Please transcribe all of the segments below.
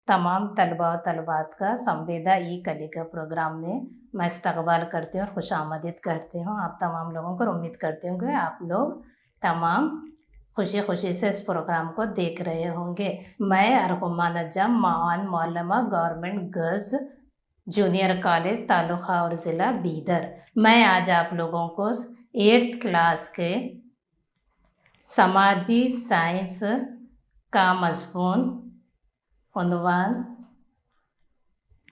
तमाम तलबा और तलबात का संविदा ई कलिका प्रोग्राम में मैं इस्तकबाल करती हूँ और खुशामदीद करती हूँ। आप तमाम लोगों को उम्मीद करती हूँ कि आप लोग तमाम खुशी खुशी से इस प्रोग्राम को देख रहे होंगे। मैं अरहुमा नजम मावन मौलमा government girls junior college taluka और ज़िला बीदर, मैं आज आप लोगों को 8th क्लास के समाजी साइंस का मज़मून उन्वान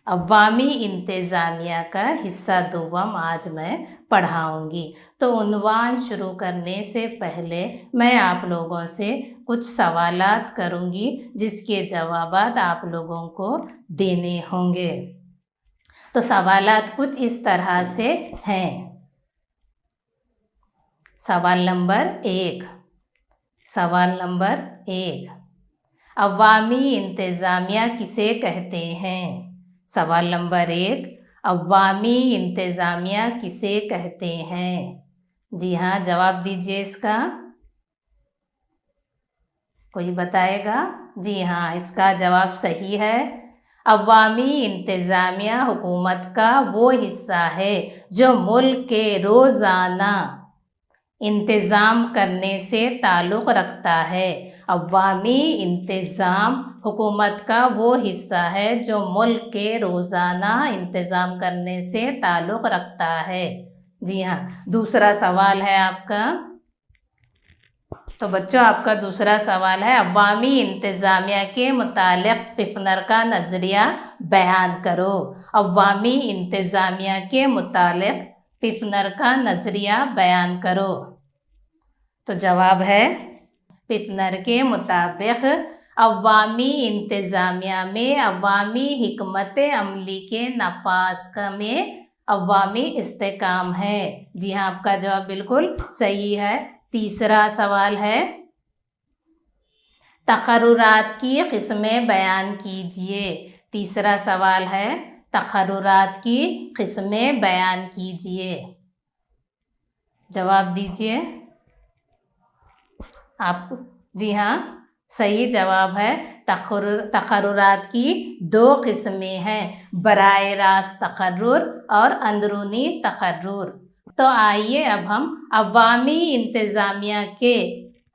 अवामी इंतज़ामिया का हिस्सा दुवम आज मैं पढ़ाऊँगी। तो उन्वान शुरू करने से पहले मैं आप लोगों से कुछ सवालात करूँगी जिसके जवाबात आप लोगों को देने होंगे। तो सवालात कुछ इस तरह से हैं। सवाल नंबर 1, अवामी इंतज़ामिया किसे कहते हैं? सवाल नंबर 1, अवामी इंतज़ामिया किसे कहते हैं? जी हाँ, जवाब दीजिए इसका। कोई बताएगा? जी हाँ, इसका जवाब सही है। अवामी इंतज़ामिया हुकूमत का वो हिस्सा है जो मुल्क के रोज़ाना इंतज़ाम करने से ताल्लुक़ रखता है। अवामी इंतज़ाम हुकूमत का वो हिस्सा है जो मुल्क के रोज़ाना इंतज़ाम करने से ताल्लुक़ रखता है। जी हाँ, दूसरा सवाल है आपका। तो बच्चों, आपका दूसरा सवाल है, अवामी इंतज़ामिया के मुतालिक पिफनर का नज़रिया बयान करो। अवामी इंतज़ामिया के मुतालिक पिफनर का नज़रिया बयान करो। तो जवाब है, पिफनर के मुताबिक अवामी इंतज़ामिया में अवामी हिकमत अमली के नफाज़ में अवामी इस्तेकाम है। जी हाँ, आपका जवाब बिल्कुल सही है। तीसरा सवाल है, तक़र्रुरात की क़िस्में बयान कीजिए। तीसरा सवाल है, तक़र्रुरात की क़िस्में बयान कीजिए। जवाब दीजिए आप। जी हाँ, सही जवाब है। तक़र्रुरात की 2 क़िस्में हैं, बराए रास्त तक़र्रुर और अंदरूनी तक़र्रुर। तो आइए अब हम अवामी इंतज़ामिया के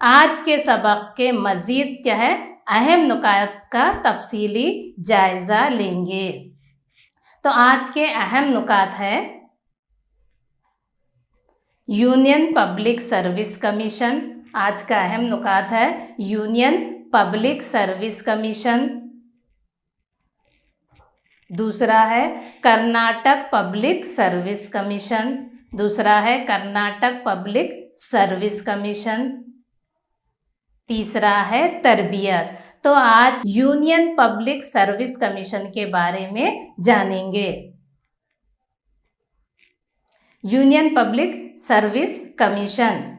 आज के सबक के मज़ीद क्या है अहम नुकात का तफसीली जायज़ा लेंगे। तो आज के अहम नुकात है, यूनियन पब्लिक सर्विस कमीशन। आज का अहम नुकात है यूनियन पब्लिक सर्विस कमीशन। दूसरा है कर्नाटक पब्लिक सर्विस कमीशन। दूसरा है कर्नाटक पब्लिक सर्विस कमीशन। तीसरा है तरबियत। तो आज यूनियन पब्लिक सर्विस कमीशन के बारे में जानेंगे। यूनियन पब्लिक सर्विस कमीशन,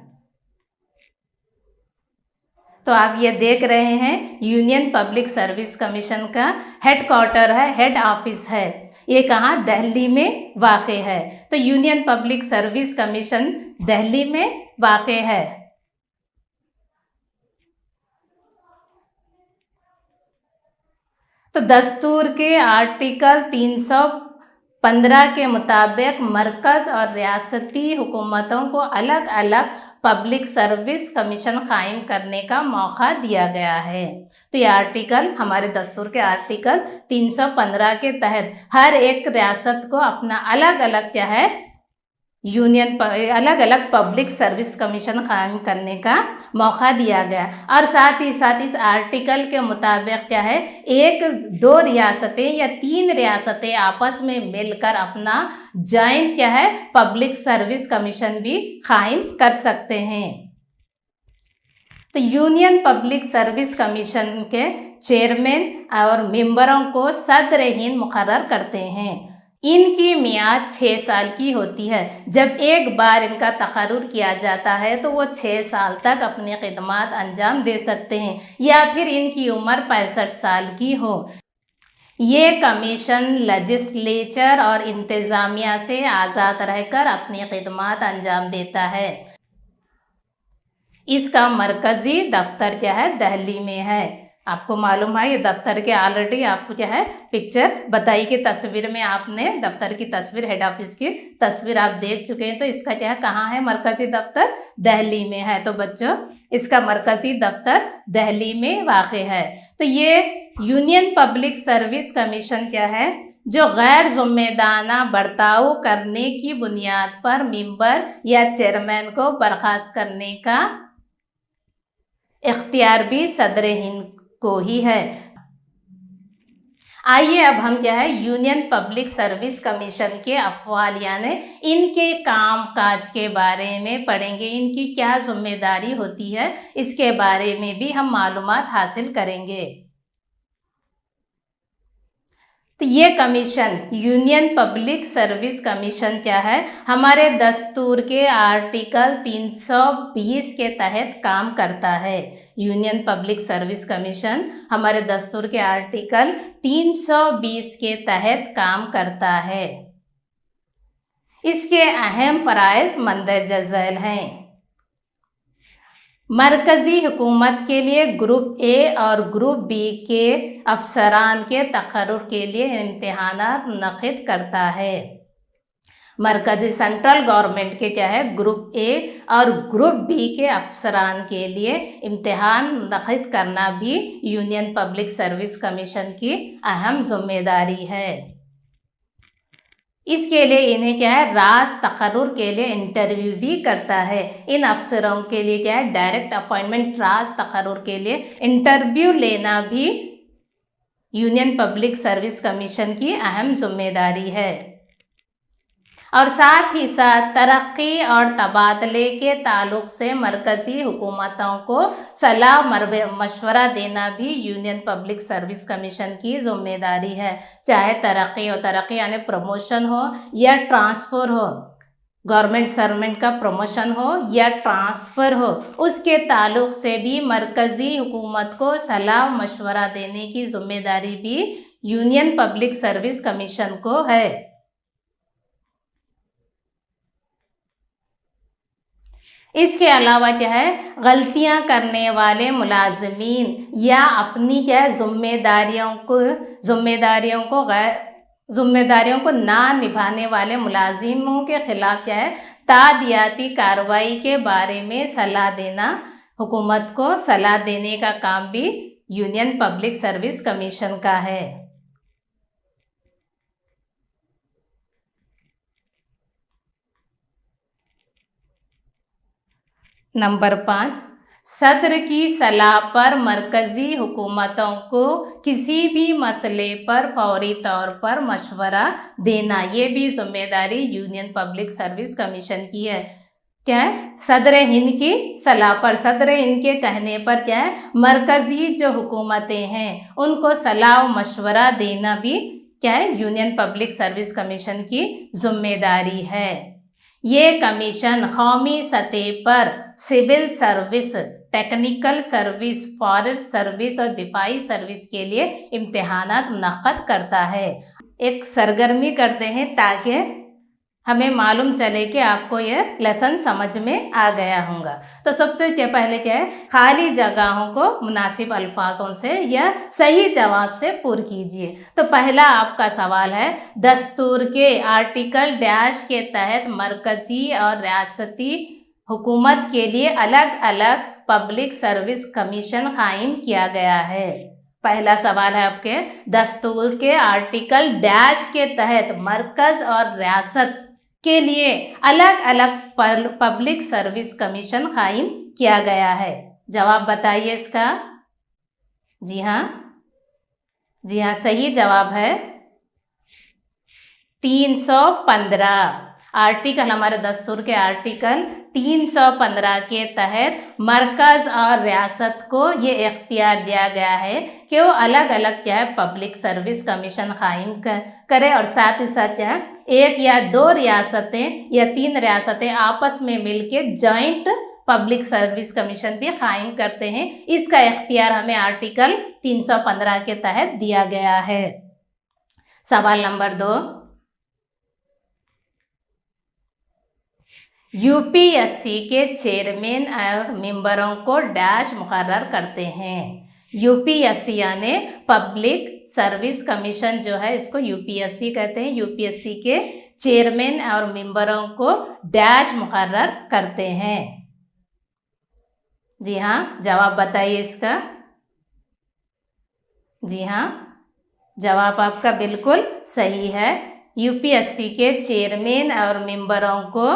तो आप ये देख रहे हैं, यूनियन पब्लिक सर्विस कमीशन का हेडक्वार्टर है, हेड ऑफिस है, ये कहाँ, दिल्ली में वाक़ है। तो union public service commission Delhi में वाक़ है। तो दस्तूर के आर्टिकल 315 के मुताबिक मरकज़ और रियासती हुकूमतों को अलग अलग पब्लिक सर्विस कमीशन कायम करने का मौका दिया गया है। तो ये आर्टिकल, हमारे दस्तूर के आर्टिकल 315 के तहत हर एक रियासत को अपना अलग अलग क्या है, अलग अलग पब्लिक सर्विस कमीशन कायम करने का मौका दिया गया। और साथ ही साथ इस आर्टिकल के मुताबिक क्या है, 1-2 रियासतें या 3 रियासतें आपस में मिलकर अपना जॉइंट क्या है, पब्लिक सर्विस कमीशन भी कायम कर सकते हैं। तो यूनियन पब्लिक सर्विस कमीशन के चेयरमैन और मेंबरों को सदर-ए-हिंद मुकर्रर करते हैं। इनकी मियाद 6 साल की होती है। जब एक बार इनका तकर्रुर किया जाता है तो वो 6 साल तक अपनी खिदमत अंजाम दे सकते हैं, या फिर इनकी उम्र 65 साल की हो। ये कमीशन लेजिस्लेचर और इंतज़ामिया से आज़ाद रहकर अपनी खिदमत अंजाम देता है। इसका मरकज़ी दफ्तर क्या है, दिल्ली में है। आपको मालूम है ये दफ्तर के ऑलरेडी आपको क्या है पिक्चर बताई कि तस्वीर में आपने दफ्तर की तस्वीर, हेड ऑफिस की तस्वीर आप देख चुके हैं। तो इसका क्या है, कहाँ है मरकजी दफ्तर? दिल्ली में है। तो बच्चों इसका मरकजी दफ्तर दिल्ली में वाक़ है। तो ये यूनियन पब्लिक सर्विस कमीशन क्या है, जो गैर जिम्मेदाराना बर्ताव करने की बुनियाद पर मेंबर या चेयरमैन को बर्खास्त करने का इख्तियार भी सदर हिंद को ही है। आइए अब हम क्या है यूनियन पब्लिक सर्विस कमीशन के अहवाल यानी इनके काम काज के बारे में पढ़ेंगे। इनकी क्या जिम्मेदारी होती है इसके बारे में भी हम मालूमात हासिल करेंगे। तो ये commission union public service commission क्या है, हमारे दस्तूर के आर्टिकल 320 के तहत काम करता है। यूनियन पब्लिक सर्विस कमीशन हमारे दस्तूर के आर्टिकल 320 के तहत काम करता है। इसके अहम फराइज मंदरजा झैल हैं। मरकज़ी हुकूमत के लिए ग्रुप ए और ग्रुप बी के अफसरान के तकर्रुर के लिए इम्तिहानात मुनक़िद करता है। मरकज़ी सेंट्रल गवर्नमेंट के क्या है ग्रुप ए और ग्रुप बी के अफसरान के लिए इम्तिहान मुनक़िद करना भी यूनियन पब्लिक सर्विस कमीशन की अहम जिम्मेदारी है। इसके लिए इन्हें क्या है रास तकर्रुर के लिए इंटरव्यू भी करता है। इन अफसरों के लिए क्या है डायरेक्ट अपॉइंटमेंट रास तकर्रुर के लिए इंटरव्यू लेना भी यूनियन पब्लिक सर्विस कमीशन की अहम जिम्मेदारी है। और साथ ही साथ तरक्की और तबादले के ताल्लुक से मरकज़ी हुकूमतों को सलाह मशवरा देना भी यूनियन पब्लिक सर्विस कमीशन की जिम्मेदारी है। चाहे तरक्की हो, तरक्की यानी प्रमोशन हो या ट्रांसफ़र हो, गवर्नमेंट सर्वेंट का प्रमोशन हो या ट्रांसफ़र हो, उसके ताल्लुक से भी मरकज़ी हुकूमत को सलाह मशवरा देने की जिम्मेदारी भी यूनियन पब्लिक सर्विस कमीशन को है। इसके अलावा क्या है गलतियां करने वाले मुलाजमीन या अपनी क्या है जिम्मेदारियों को ना निभाने वाले मुलाजिमों के खिलाफ क्या है तादियाती कार्रवाई के बारे में सलाह देना, हुकूमत को सलाह देने का काम भी यूनियन पब्लिक सर्विस कमीशन का है। नंबर 5, सदर की सलाह पर मरकज़ी हुकूमतों को किसी भी मसले पर फौरी तौर पर मशवरा देना, ये भी जिम्मेदारी यूनियन पब्लिक सर्विस कमीशन की है। क्या है सदर हिंद की सलाह पर, सदर हिंद के कहने पर क्या है मरकज़ी जो हुकूमतें हैं उनको सलाह व मशवरा देना भी क्या है यूनियन पब्लिक सर्विस कमीशन की जिम्मेदारी है। ये कमीशन कौमी सतह पर civil service, technical service, forest service और दिफाई सर्विस के लिए इम्तिहानात मुनक़्क़द करता है। एक सरगर्मी करते हैं ताकि हमें मालूम चले कि आपको यह लेसन समझ में आ गया होगा। तो सबसे पहले क्या है खाली जगहों को मुनासिब अल्फाजों से या सही जवाब से पूर कीजिए। तो पहला आपका सवाल है दस्तूर के आर्टिकल डैश के तहत मरकज़ी और रियासती हुकूमत के लिए अलग अलग पब्लिक सर्विस कमीशन कायम किया गया है। पहला सवाल है आपके दस्तूर के आर्टिकल डैश के तहत मरकज़ और रियासत के लिए अलग अलग पब्लिक सर्विस कमीशन कायम किया गया है। जवाब बताइए इसका। जी हाँ, सही जवाब है 315। आर्टिकल हमारे दस्तूर के आर्टिकल 315 के तहत मरकज़ और रियासत को ये इख्तियार दिया गया है कि वो अलग अलग क्या है पब्लिक सर्विस कमीशन कायम करे और साथ ही साथ क्या है एक या दो रियासतें या 3 रियासतें आपस में मिलकर जॉइंट पब्लिक सर्विस कमीशन भी कायम करते हैं। इसका इख्तियार हमें आर्टिकल 315 के तहत दिया गया है। सवाल नंबर 2, यूपीएससी के चेयरमैन और मेंबरों को डैश मुकर्रर करते हैं। यूपीएससी यानी पब्लिक सर्विस कमीशन जो है इसको यूपीएससी कहते हैं। यूपीएससी के चेयरमैन और मेंबरों को डैश मुकर्रर करते हैं। जी हाँ, जवाब बताइए इसका। जी हाँ, जवाब आपका बिल्कुल सही है। यूपीएससी के चेयरमैन और मेंबरों को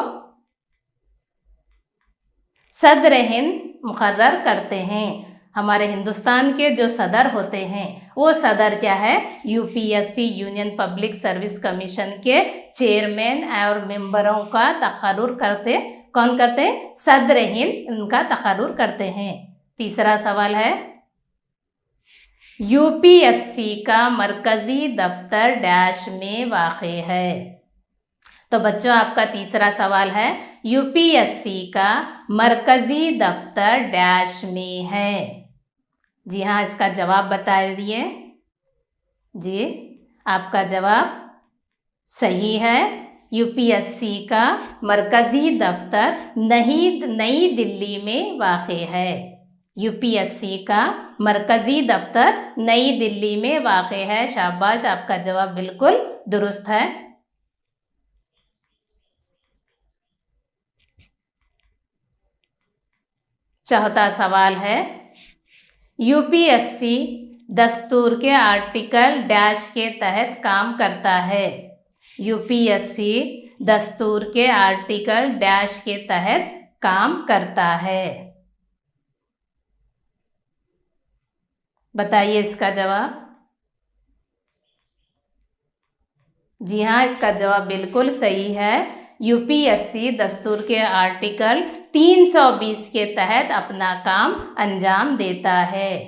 सदर हिंद मुकर्रर करते हैं। हमारे हिंदुस्तान के जो सदर होते हैं वो सदर क्या है, UPSC union public service commission के चेयरमैन और मेंबरों का तकर्रुर करते कौन करते हैं, सदर हिंद उनका तकर्रुर करते हैं। तीसरा सवाल है, यूपीएससी का मरकजी दफ्तर डैश में वाक़े है। तो बच्चों आपका तीसरा सवाल है, यूपीएससी का मरकजी दफ्तर डैश में है। जी हाँ, इसका जवाब बता दिए। जी, आपका जवाब सही है। यूपीएससी का मरकजी दफ्तर नई दिल्ली में वाक़े है। यूपीएससी का मरकजी दफ्तर नई दिल्ली में वाक़े है। शाबाश, आपका जवाब बिल्कुल दुरुस्त है। चौथा सवाल है, यूपीएससी दस्तूर के आर्टिकल डैश के तहत काम करता है। यूपीएससी दस्तूर के आर्टिकल डैश के तहत काम करता है। बताइए इसका जवाब। जी हाँ, इसका जवाब बिल्कुल सही है। यूपीएससी दस्तूर के आर्टिकल 320 के तहत अपना काम अंजाम देता है।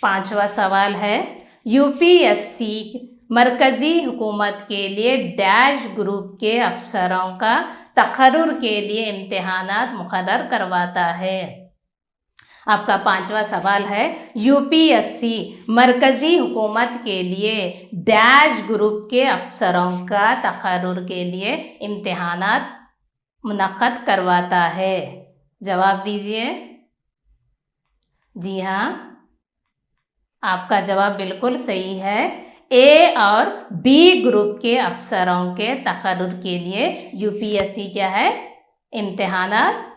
पांचवा सवाल है, यूपीएससी मरकजी हुकूमत के लिए डैश ग्रुप के अफसरों का तकर्रुर के लिए इम्तिहानात मुकर्रर करवाता है। आपका पांचवा सवाल है, यूपीएससी मरकजी हुकूमत के लिए डैश ग्रुप के अफसरों का तकर्रुर के लिए इम्तिहानात मुनक्कद करवाता है। जवाब दीजिए। जी हाँ, आपका जवाब बिल्कुल सही है। ए और बी ग्रुप के अफसरों के तकर्रुर के लिए यूपीएससी क्या है, इम्तिहानात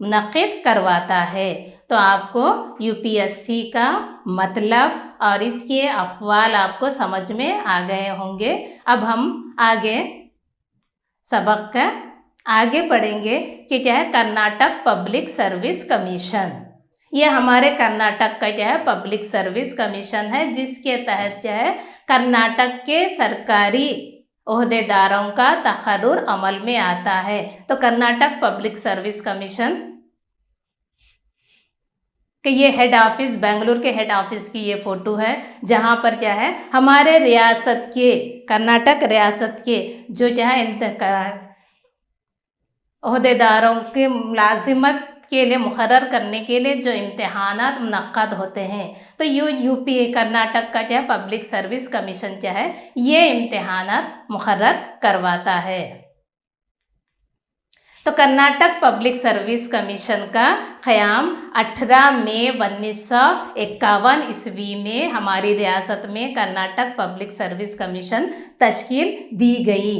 मुनक्किद करवाता है। तो आपको यूपीएससी का मतलब और इसके अहवाल आपको समझ में आ गए होंगे। अब हम आगे सबक का आगे पढ़ेंगे कि क्या है कर्नाटक पब्लिक सर्विस कमीशन। ये हमारे कर्नाटक का क्या है, पब्लिक सर्विस कमीशन है, जिसके तहत क्या है कर्नाटक के सरकारी ओहदेदारों का तकर्रुर अमल में आता है। तो कर्नाटक पब्लिक सर्विस कमीशन कि ये हेड ऑफिस, बेंगलुरु के हेड ऑफिस की ये फ़ोटो है, जहाँ पर क्या है हमारे रियासत के, कर्नाटक रियासत के जो क्या है ओहदेदारों के मुलाजिमत के लिए मुकर्रर करने के लिए जो इम्तिहानात मुनक्कद होते हैं, तो यूपी कर्नाटक का क्या है पब्लिक सर्विस कमीशन क्या है, ये इम्तिहानात मुकर्रर करवाता है। तो कर्नाटक पब्लिक सर्विस कमीशन का क़याम 18 मई 1951 ईस्वी में हमारी रियासत में कर्नाटक पब्लिक सर्विस कमीशन तश्कील दी गई।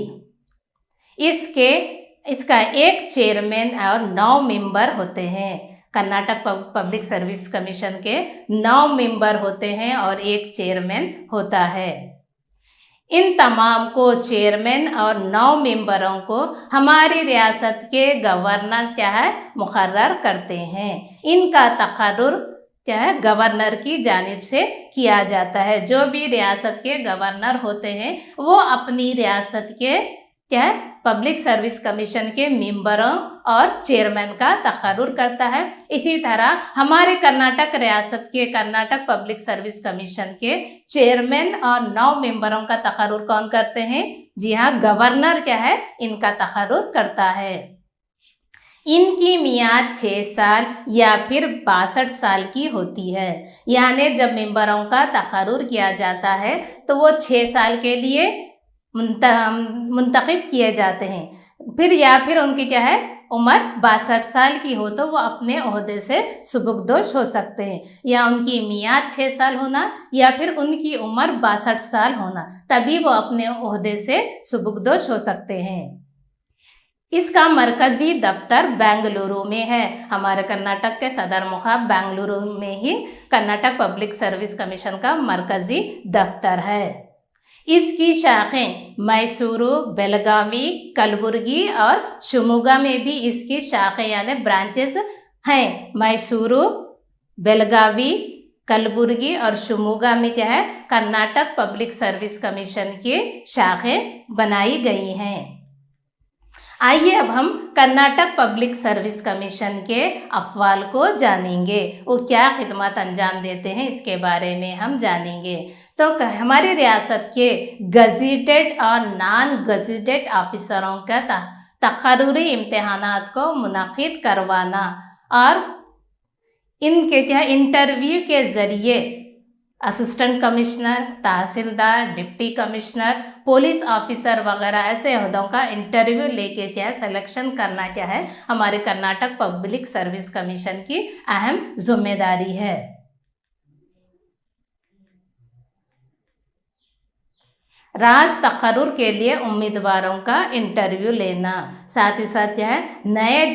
इसका एक चेयरमैन और 9 मेंबर होते हैं। कर्नाटक पब्लिक सर्विस कमीशन के 9 मेंबर होते हैं और एक चेयरमैन होता है। इन तमाम को चेयरमैन और 9 मेंबरों को हमारी रियासत के गवर्नर क्या है मुकर्रर करते हैं। इनका तकर्रुर क्या है गवर्नर की जानिब से किया जाता है। जो भी रियासत के गवर्नर होते हैं वो अपनी रियासत के क्या है पब्लिक सर्विस कमीशन के मेंबरों और चेयरमैन का तकर्रुर करता है। इसी तरह हमारे कर्नाटक रियासत के कर्नाटक पब्लिक सर्विस कमीशन के चेयरमैन और 9 मेंबरों का तकर्रुर कौन करते हैं? जी हाँ, गवर्नर क्या है इनका तकर्रुर करता है। इनकी मियाद 6 साल या फिर 62 साल की होती है। यानी जब मेंबरों का तकर्रुर किया जाता है तो वो 6 साल के लिए मुंतखब किए जाते हैं, फिर या फिर उनकी क्या है उम्र 62 साल की हो तो वो अपने ओहदे से सुबुकदोश हो सकते हैं, या उनकी मियाद 6 साल होना या फिर उनकी उम्र 62 साल होना, तभी वो अपने ओहदे से सुबुकदोश हो सकते हैं। इसका मरकज़ी दफ्तर बेंगलुरु में है। हमारे कर्नाटक के सदर मुकाम बेंगलुरु में ही कर्नाटक पब्लिक सर्विस कमीशन का मरकज़ी दफ्तर है। इसकी शाखें मैसूरू, बेलगावी, कलबुर्गी और शिमोगा में भी इसकी शाखें यानी ब्रांचेस हैं। मैसूरू, बेलगावी, कलबुर्गी और शिमोगा में क्या है, कर्नाटक पब्लिक सर्विस कमीशन की शाखें बनाई गई हैं। आइए अब हम कर्नाटक पब्लिक सर्विस कमीशन के अफवाल को जानेंगे, वो क्या खिदमत अंजाम देते हैं इसके बारे में हम जानेंगे। तो हमारी रियासत के गज़ेटेड और नॉन गज़ेटेड ऑफिसरों का तकर्रुरी इम्तिहानात को मुनक़िद करवाना और इनके क्या इंटरव्यू के ज़रिए असिस्टेंट कमिश्नर, तहसीलदार, डिप्टी कमिश्नर, पुलिस ऑफिसर वगैरह ऐसे ओहदों का इंटरव्यू लेके क्या है सिलेक्शन करना क्या है हमारे कर्नाटक पब्लिक सर्विस कमीशन की अहम जिम्मेदारी है। राज तकर्रुर के लिए उम्मीदवारों का इंटरव्यू लेना, साथ ही साथ क्या है नए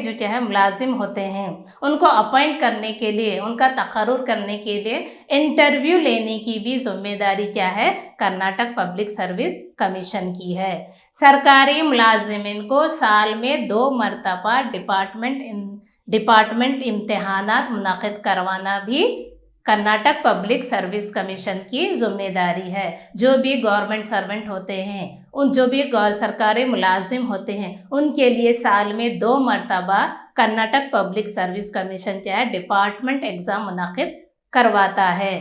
जो क्या है मुलाजिम होते हैं उनको अपॉइंट करने के लिए, उनका तकर्रुर करने के लिए इंटरव्यू लेने की भी जिम्मेदारी क्या है कर्नाटक पब्लिक सर्विस कमीशन की है। सरकारी मुलाजिमिन को साल में 2 मरतबा डिपार्टमेंट इम्तिहानात मुनक़िद करवाना भी कर्नाटक पब्लिक सर्विस कमीशन की जिम्मेदारी है। जो भी गवर्नमेंट सर्वेंट होते हैं, जो भी सरकारी मुलाजिम होते हैं, उनके लिए साल में 2 मरतबा कर्नाटक पब्लिक सर्विस कमीशन क्या है डिपार्टमेंट एग्ज़ाम मुनक़िद करवाता है।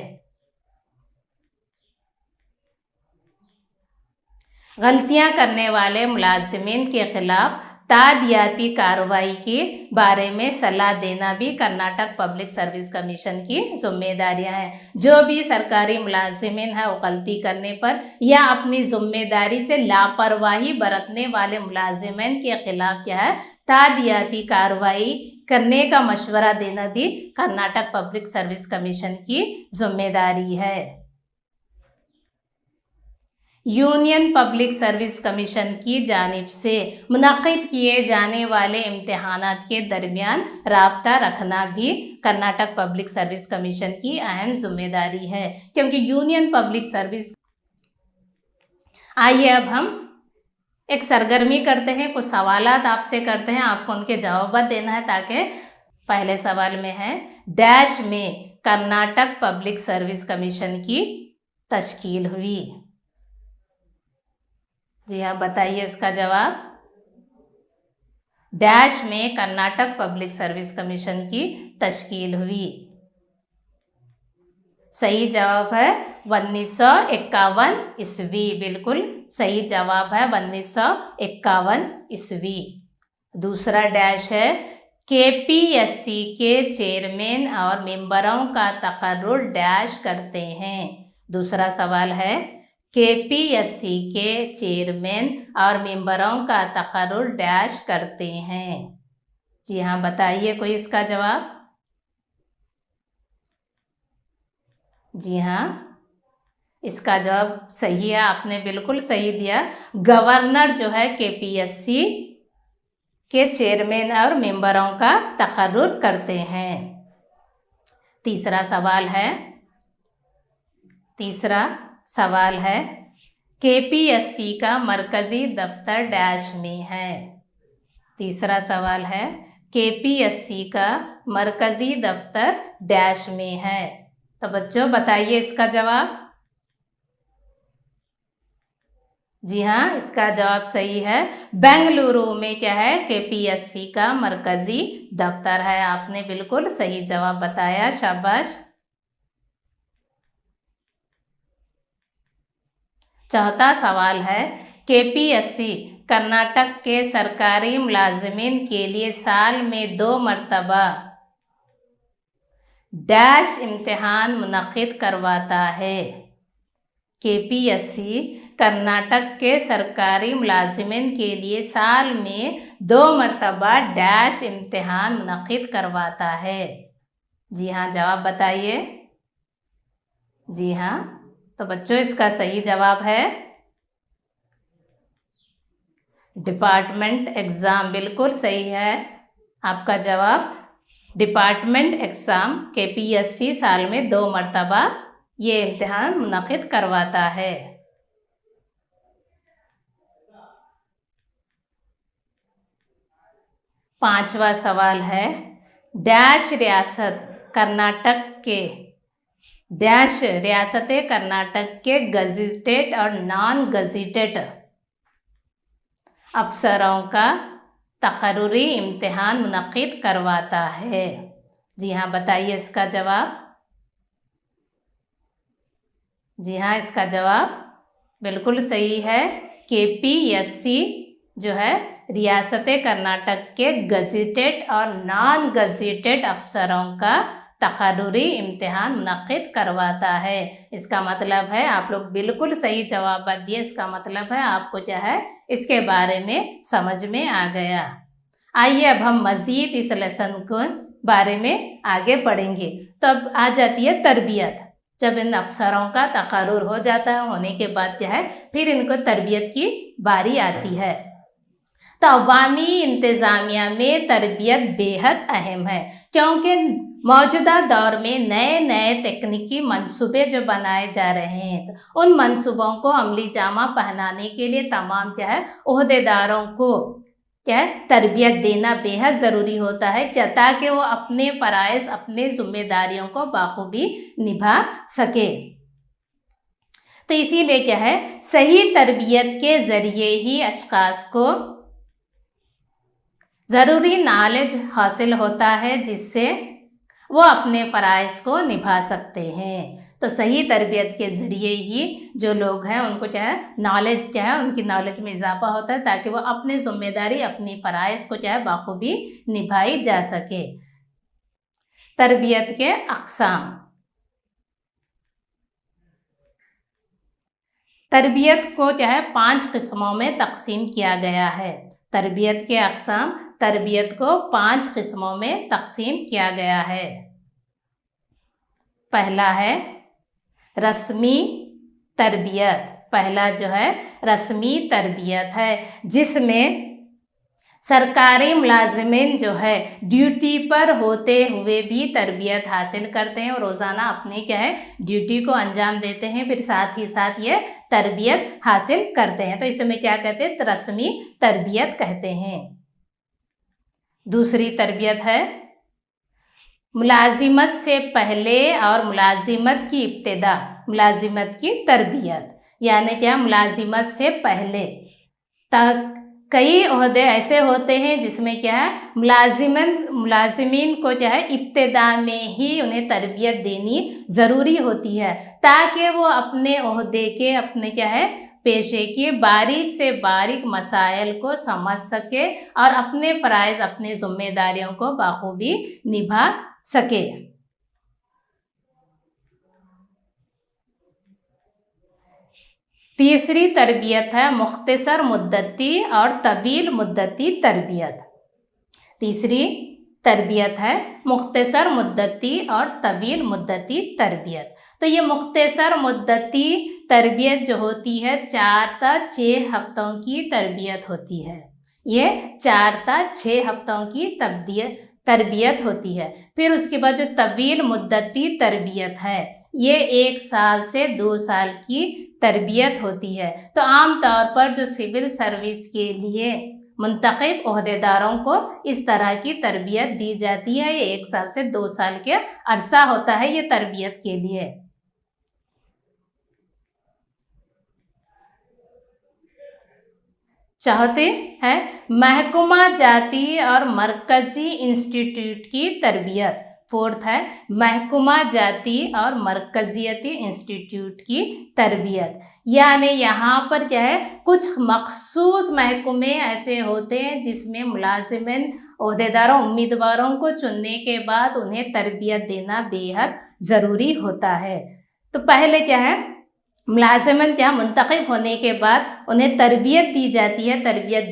गलतियां करने वाले मुलाजिमीन के खिलाफ तादियाती कार्रवाई के बारे में सलाह देना भी कर्नाटक पब्लिक सर्विस कमीशन की जिम्मेदारियां हैं। जो भी सरकारी मुलाजिमीन है वो गलती करने पर या अपनी जिम्मेदारी से लापरवाही बरतने वाले मुलाजिमीन के खिलाफ क्या है तादियाती कार्रवाई करने का मशवरा देना भी कर्नाटक पब्लिक सर्विस कमीशन की जिम्मेदारी है। यूनियन पब्लिक सर्विस कमीशन की जानिब से मुनक़िद किए जाने वाले इम्तिहानात के दरमियान राब्ता रखना भी कर्नाटक पब्लिक सर्विस कमीशन की अहम जिम्मेदारी है, क्योंकि यूनियन पब्लिक सर्विस। आइए अब हम एक सरगर्मी करते हैं, कुछ सवालात आपसे करते हैं, आपको उनके जवाब देना है। ताकि पहले सवाल में है डैश में कर्नाटक पब्लिक सर्विस कमीशन की तश्कील हुई। जी हाँ, बताइए इसका जवाब। डैश में कर्नाटक पब्लिक सर्विस कमीशन की तश्कील हुई। सही जवाब है 1951 ईस्वी। बिल्कुल सही जवाब है 1951 ईस्वी। दूसरा डैश है केपीएससी के चेयरमैन और मेंबरों का तकर्रुर डैश करते हैं। दूसरा सवाल है केपीएससी के चेयरमैन और मेंबरों का तकर्रुर डैश करते हैं। जी हाँ, बताइए कोई इसका जवाब। जी हाँ, इसका जवाब सही है, आपने बिल्कुल सही दिया। गवर्नर जो है केपीएससी के चेयरमैन और मेंबरों का तकर्रुर करते हैं। तीसरा सवाल है केपीएससी का मरकज़ी दफ्तर डैश में है। तीसरा सवाल है केपीएससी का मरकज़ी दफ्तर डैश में है। तो बच्चों बताइए इसका जवाब। जी हाँ, इसका जवाब सही है। बेंगलुरु में क्या है केपीएससी का मरकज़ी दफ्तर है। आपने बिल्कुल सही जवाब बताया, शाबाश। चौथा सवाल है केपीएससी कर्नाटक के सरकारी मुलाजिमीन के लिए साल में 2 मरतबा डैश इम्तिहान मुनक़िद करवाता है। केपीएससी कर्नाटक के सरकारी मुलाजिमिन के लिए साल में 2 मरतबा डैश इम्तिहान मुनक़िद करवाता है। जी हाँ, जवाब बताइए। जी हाँ, तो बच्चों इसका सही जवाब है डिपार्टमेंट एग्ज़ाम। बिल्कुल सही है आपका जवाब। डिपार्टमेंट एग्ज़ाम KPSC साल में 2 मरतबा ये इम्तिहान मुनक़िद करवाता है। 5वां सवाल है, डैश रियासत कर्नाटक के डैश रियासत कर्नाटक के गज़ेटेड और नॉन गज़ेटेड अफसरों का तक़र्रुरी इम्तिहान मुनक़िद करवाता है। जी हाँ, बताइए इसका जवाब। जी हाँ, इसका जवाब बिल्कुल सही है। KPSC जो है रियासत कर्नाटक के गज़ेटेड और नॉन गज़ेटेड अफसरों का तक़र्रुरी इम्तिहान मुनक़िद करवाता है। इसका मतलब है आप लोग बिल्कुल सही जवाब दिए। इसका मतलब है आपको जो है इसके बारे में समझ में आ गया। आइए अब हम मज़ीद इस लेसन को बारे में आगे पढ़ेंगे। तो अब आ जाती है तरबियत। जब इन अफसरों का तक़र्रुर हो जाता है, होने के बाद जो है फिर इनको तरबियत की बारी आती है। तो अवामी इंतज़ामिया में तरबियत बेहद अहम है, क्योंकि मौजूदा दौर में नए नए तकनीकी मंसूबे जो बनाए जा रहे हैं, तो उन मंसूबों को अमली जामा पहनाने के लिए तमाम जो है ओहदेदारों को क्या है तरबियत देना बेहद ज़रूरी होता है, क्या ताकि वो अपने फ़राइज़ अपने ज़िम्मेदारियों को बाखूबी निभा सके। तो इसीलिए क्या है सही तरबियत के ज़रिए ही अशख़ास को ज़रूरी नॉलेज हासिल होता है, जिससे वो अपने फ़राइज़ को निभा सकते हैं। तो सही तरबियत के ज़रिए ही जो लोग हैं उनको क्या है नॉलेज क्या है उनकी नॉलेज में इजाफा होता है, ताकि वो अपनी ज़िम्मेदारी अपनी फ़राइज़ को क्या है बाखूबी निभाई जा सके। तरबियत के अक़साम। तरबियत को क्या है 5 किस्मों में तक़सीम किया गया है। तरबियत के अक़साम, तरबियत को 5 किस्मों में तक़सीम किया गया है। पहला है रस्मी तरबियत। पहला जो है रस्मी तरबियत है, जिसमें सरकारी मुलाजिमिन जो है ड्यूटी पर होते हुए भी तरबियत हासिल करते हैं और रोज़ाना अपनी क्या है ड्यूटी को अंजाम देते हैं, फिर साथ ही साथ ये तरबियत हासिल करते हैं। तो इसमें क्या कहते हैं रस्मी तरबियत कहते हैं। दूसरी तरबियत है मुलाजिमत से पहले और मुलाजिमत की इब्तिदा, मुलाजिमत की तरबियत, यानी क्या मुलाजिमत से पहले तक कई ओहदे ऐसे होते हैं जिसमें क्या है मुलाजिमीन को क्या है इब्तिदा में ही उन्हें तरबियत देनी ज़रूरी होती है, ताकि वो अपने ओहदे के अपने क्या है पेशे के बारीक से बारीक मसाइल को समझ सके और अपने फ़राइज़ अपनी ज़िम्मेदारियों को बाखूबी निभा सके। तीसरी तरबियत है मुख्तसर मुद्दती और तवील मुद्दती तरबियत। तीसरी तरबियत है मुख्तसर मुद्दती और तवील मुद्दती तरबियत। तो ये मुख्तसर मुद्दती तरबियत जो होती है 4 से 6 हफ्तों की तरबियत होती है। ये 4 से 6 हफ्तों की तरबियत होती है। फिर उसके बाद जो तवील मुद्दती तरबियत है ये 1 साल से 2 साल की तरबियत होती है। तो आम तौर पर जो सिविल सर्विस के लिए मुंतखब ओहदेदारों को इस तरह की तरबियत दी जाती है। ये 1 साल से 2 साल के अरसा होता है ये तरबियत के लिए। चौथे हैं महकुमा जाती और मरकज़ी इंस्टीट्यूट की तरबियत। फोर्थ है महकुमा जाती और मरकज़ियती इंस्टीट्यूट की तरबियत, यानी यहाँ पर क्या है कुछ मखसूस महकुमे ऐसे होते हैं जिसमें मुलाजिमिन ओहदेदारों उम्मीदवारों को चुनने के बाद उन्हें तरबियत देना बेहद ज़रूरी होता है। तो पहले क्या है मुलाजमत या मुंतखब होने के बाद उन्हें तरबियत दी जाती है। तरबियत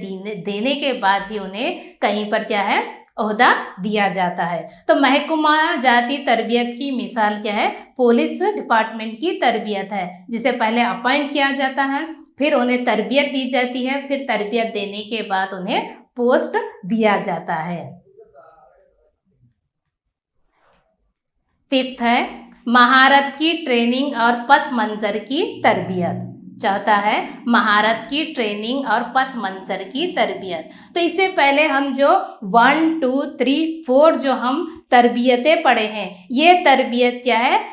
देने के बाद ही उन्हें कहीं पर क्या है, ओहदा दिया जाता है। तो महकमा जाती तरबियत की मिसाल क्या है, पुलिस डिपार्टमेंट की तरबियत है, जिसे पहले अपॉइंट किया जाता है, फिर उन्हें तरबियत दी जाती है, फिर तरबियत देने के बाद उन्हें पोस्ट दिया जाता है। फिफ्थ है महारत की ट्रेनिंग और पस मंज़र की तरबियत। चौथा है महारत की ट्रेनिंग और पस मंज़र की तरबियत। तो इससे पहले हम जो 1, 2, 3, 4 जो हम तरबियतें पढ़े हैं, ये तरबियत क्या है,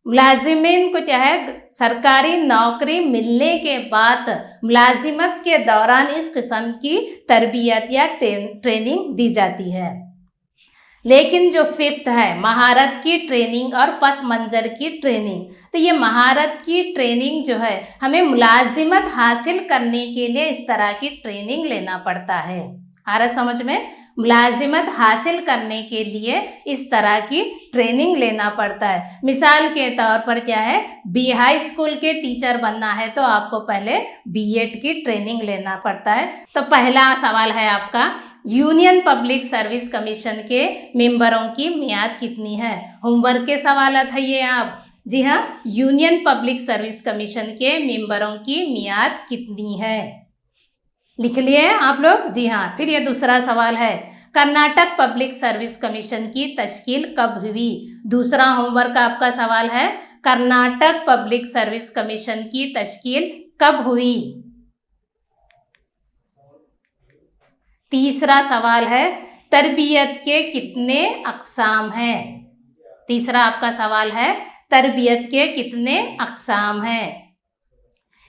मुलाजिमीन को क्या है, सरकारी नौकरी मिलने के बाद मुलाजिमत के दौरान इस किस्म की तरबियत या ट्रेनिंग दी जाती है। लेकिन जो फिफ्थ है महारत की ट्रेनिंग और पस मंज़र की ट्रेनिंग, तो ये महारत की ट्रेनिंग जो है हमें मुलाजिमत हासिल करने के लिए इस तरह की ट्रेनिंग लेना पड़ता है। आ रहा समझ में, मुलाजिमत हासिल करने के लिए इस तरह की ट्रेनिंग लेना पड़ता है। मिसाल के तौर पर क्या है, हाई स्कूल के टीचर बनना है तो आपको पहले बीएड की ट्रेनिंग लेना पड़ता है। तो पहला सवाल है आपका, यूनियन पब्लिक सर्विस कमीशन के मेंबरों की मियाद कितनी है। होमवर्क के सवाल है ये आप, जी हाँ, यूनियन पब्लिक सर्विस कमीशन के मेंबरों की मियाद कितनी है, लिख लिए आप लोग, जी हाँ। फिर ये दूसरा सवाल है, कर्नाटक पब्लिक सर्विस कमीशन की तश्कील कब हुई। दूसरा होमवर्क आपका सवाल है, कर्नाटक पब्लिक सर्विस कमीशन की तश्कील कब हुई। तीसरा सवाल है, तरबियत के कितने अक़साम हैं। तीसरा आपका सवाल है, तरबियत के कितने अक़साम हैं।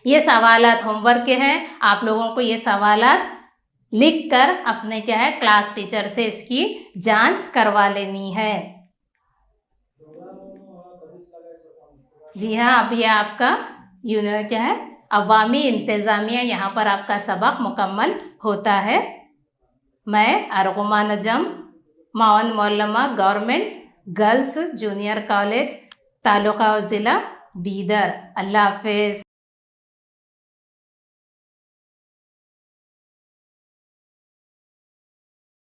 ये सवालात होमवर्क के हैं, आप लोगों को ये सवालात लिख कर अपने क्या है क्लास टीचर से इसकी जांच करवा लेनी है। जी हाँ, अब ये आपका यूनिट क्या है, अवामी इंतज़ामिया, यहाँ पर आपका सबक मुकम्मल होता है। मैं अरगुमा नजम, मावन मौलमा government girls junior college, taluka ज़िला बीदर। अल्लाह हाफ़िज़।